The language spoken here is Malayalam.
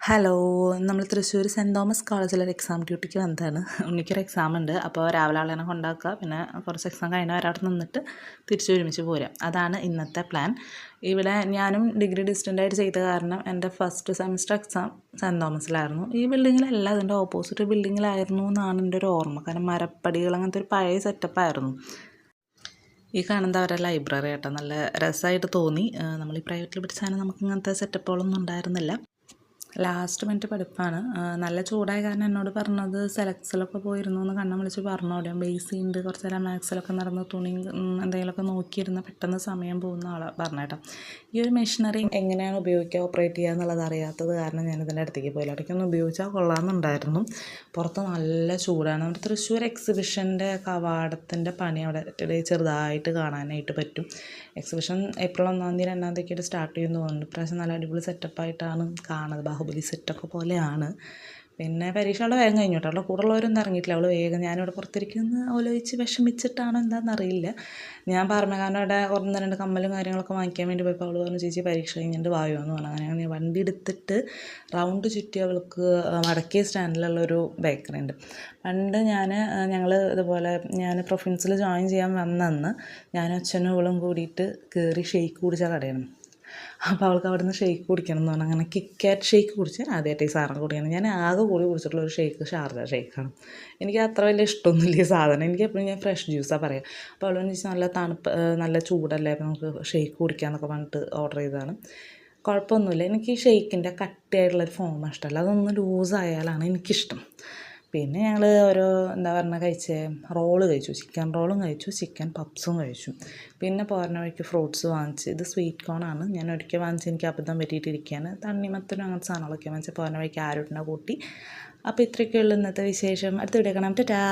ഹലോ, നമ്മൾ തൃശ്ശൂർ സെൻറ് തോമസ് കോളേജിലൊരു എക്സാം ഡ്യൂട്ടിക്ക് വന്നതാണ്. ഉണ്ണിക്കൊരു എക്സാം ഉണ്ട്. അപ്പോൾ രാവിലെ ആളെ കൊണ്ടാക്കുക, പിന്നെ കുറച്ച് എക്സാം കഴിഞ്ഞാൽ അവിടെ നിന്നിട്ട് തിരിച്ച് ഒരുമിച്ച് പോരാം. അതാണ് ഇന്നത്തെ പ്ലാൻ. ഇവിടെ ഞാനും ഡിഗ്രി ഡിസ്റ്റൻ്റായിട്ട് ചെയ്ത കാരണം എൻ്റെ ഫസ്റ്റ് സെമസ്റ്റർ എക്സാം സെൻറ് തോമസിലായിരുന്നു. ഈ ബിൽഡിങ്ങിലല്ല, അതിൻ്റെ ഓപ്പോസിറ്റ് ബിൽഡിങ്ങിലായിരുന്നു എന്നാണ് എൻ്റെ ഒരു ഓർമ്മ. കാരണം മരപ്പടികൾ അങ്ങനത്തെ ഒരു പഴയ സെറ്റപ്പായിരുന്നു. ഈ കാണുന്നത് അവരുടെ ലൈബ്രറി ആട്ടോ. നല്ല രസമായിട്ട് തോന്നി. നമ്മൾ ഈ പ്രൈവറ്റിൽ പഠിച്ചാൽ നമുക്ക് ഇങ്ങനത്തെ സെറ്റപ്പുകളൊന്നും ഉണ്ടായിരുന്നില്ല. ലാസ്റ്റ് മിനിറ്റ് പഠിപ്പാണ്. നല്ല ചൂടായ കാരണം എന്നോട് പറഞ്ഞത് സെലക്ട്സിലൊക്കെ പോയിരുന്നു എന്ന് കണ്ണം വിളിച്ച് പറഞ്ഞു. അവിടെ ബേസി ഉണ്ട്, കുറച്ച് നേരം മാത്സിലൊക്കെ നടന്ന് തുണി എന്തെങ്കിലുമൊക്കെ നോക്കിയിരുന്ന് പെട്ടെന്ന് സമയം പോകുന്ന ആളെ പറഞ്ഞേട്ടോ. ഈ ഒരു മെഷീനറി എങ്ങനെയാണ് ഉപയോഗിക്കുക, ഓപ്പറേറ്റ് ചെയ്യുക എന്നുള്ളത് അറിയാത്തത് കാരണം ഞാനിതിൻ്റെ അടുത്തേക്ക് പോയില്ല. ഇടയ്ക്കൊന്ന് ഉപയോഗിച്ചാൽ കൊള്ളാമെന്നുണ്ടായിരുന്നു. പുറത്ത് നല്ല ചൂടാണ്. നമ്മുടെ തൃശ്ശൂർ എക്സിബിഷൻ്റെ കവാടത്തിൻ്റെ പണി അവിടെ ചെറുതായിട്ട് കാണാനായിട്ട് പറ്റും. എക്സിബിഷൻ ഏപ്രിൽ 1-ാം തീയതി 2-ാം തീയതിയൊക്കെ സ്റ്റാർട്ട് ചെയ്യുമെന്ന് തോന്നുന്നു. ഇപ്രാവശ്യം നല്ല അടിപൊളി സെറ്റപ്പായിട്ടാണ് കാണുന്നത്. ബാഹുബലി സെറ്റൊക്കെ പോലെയാണ്. പിന്നെ പരീക്ഷകളുടെ വേഗം കഴിഞ്ഞു കേട്ടോ. അവളുടെ കൂടെ ഉള്ളവരൊന്നും ഇറങ്ങിയിട്ടില്ല. അവൾ വേഗം ഞാനിവിടെ പുറത്തിരിക്കുന്ന ആലോചിച്ച് വിഷമിച്ചിട്ടാണോ എന്താണെന്നറിയില്ല. ഞാൻ പറഞ്ഞകാരണം അവിടെ 1-2 കമ്മലും കാര്യങ്ങളൊക്കെ വാങ്ങിക്കാൻ വേണ്ടി പോയപ്പോൾ അവൾ പറഞ്ഞു, ചേച്ചി പരീക്ഷ കഴിഞ്ഞിട്ട് വായോ എന്ന് പറഞ്ഞു. അങ്ങനെ ഞാൻ വണ്ടി എടുത്തിട്ട് റൗണ്ട് ചുറ്റി അവൾക്ക് വടക്കേ സ്റ്റാൻഡിലുള്ളൊരു ബേക്കറി ഉണ്ട്. പണ്ട് ഞങ്ങൾ ഇതുപോലെ ഞാൻ പ്രൊഫിൻസിൽ ജോയിൻ ചെയ്യാൻ വന്നന്ന് ഞാനും അച്ഛനും ഇവളും കൂടിയിട്ട് കയറി ഷെയ്ക്ക് കുടിച്ച കടയാണ്. അപ്പോൾ അവൾക്ക് അവിടെ നിന്ന് ഷെയ്ക്ക് കുടിക്കണം എന്ന് പറഞ്ഞാൽ അങ്ങനെ കിക്കാറ്റ് ഷെയ്ക്ക് കുടിച്ച് ആദ്യമായിട്ട് ഈ സാധനം കുടിക്കണം. ഞാൻ ആകെ കൂടി കുടിച്ചിട്ടുള്ളൊരു ഷെയ്ക്ക് ഷാർജ ഷെയ്ക്കാണ്. എനിക്ക് അത്ര വലിയ ഇഷ്ടമൊന്നുമില്ല ഈ സാധനം. എനിക്ക് എപ്പോഴും ഞാൻ ഫ്രഷ് ജ്യൂസാണ് പറയുക. അപ്പോൾ അവളെന്ന് വെച്ചാൽ നല്ല തണുപ്പ്, നല്ല ചൂടല്ലേ, അപ്പോൾ നമുക്ക് ഷെയ്ക്ക് കുടിക്കാമെന്നൊക്കെ പറഞ്ഞിട്ട് ഓർഡർ ചെയ്തതാണ്. കുഴപ്പമൊന്നുമില്ല. എനിക്ക് ഈ ഷെയ്ക്കിൻ്റെ കട്ടിയായിട്ടുള്ളൊരു ഫോം ഇഷ്ടമല്ല. അതൊന്ന് ലൂസായാലാണ് എനിക്കിഷ്ടം. പിന്നെ ഞങ്ങൾ ഓരോ കഴിച്ചേ, റോള് കഴിച്ചു, ചിക്കൻ റോളും കഴിച്ചു, ചിക്കൻ പപ്സും കഴിച്ചു. പിന്നെ പോരണ വഴിക്ക് ഫ്രൂട്ട്സ് വാങ്ങിച്ച്. ഇത് സ്വീറ്റ് കോണാണ്. ഞാൻ ഒരിക്കൽ വാങ്ങിച്ച് എനിക്ക് അബദ്ധം പറ്റിയിട്ടിരിക്കുകയാണ്. തണ്ണിമത്തനും അങ്ങനത്തെ സാധനങ്ങളൊക്കെ വാങ്ങിച്ച് പോരണ വഴിക്ക് ആരോട്ടിനെ കൂട്ടി. അപ്പോൾ ഇത്രയൊക്കെയുള്ളൂ ഇന്നത്തെ വിശേഷം. അടുത്ത വീഡിയോ കാണാം. ടാറ്റാ.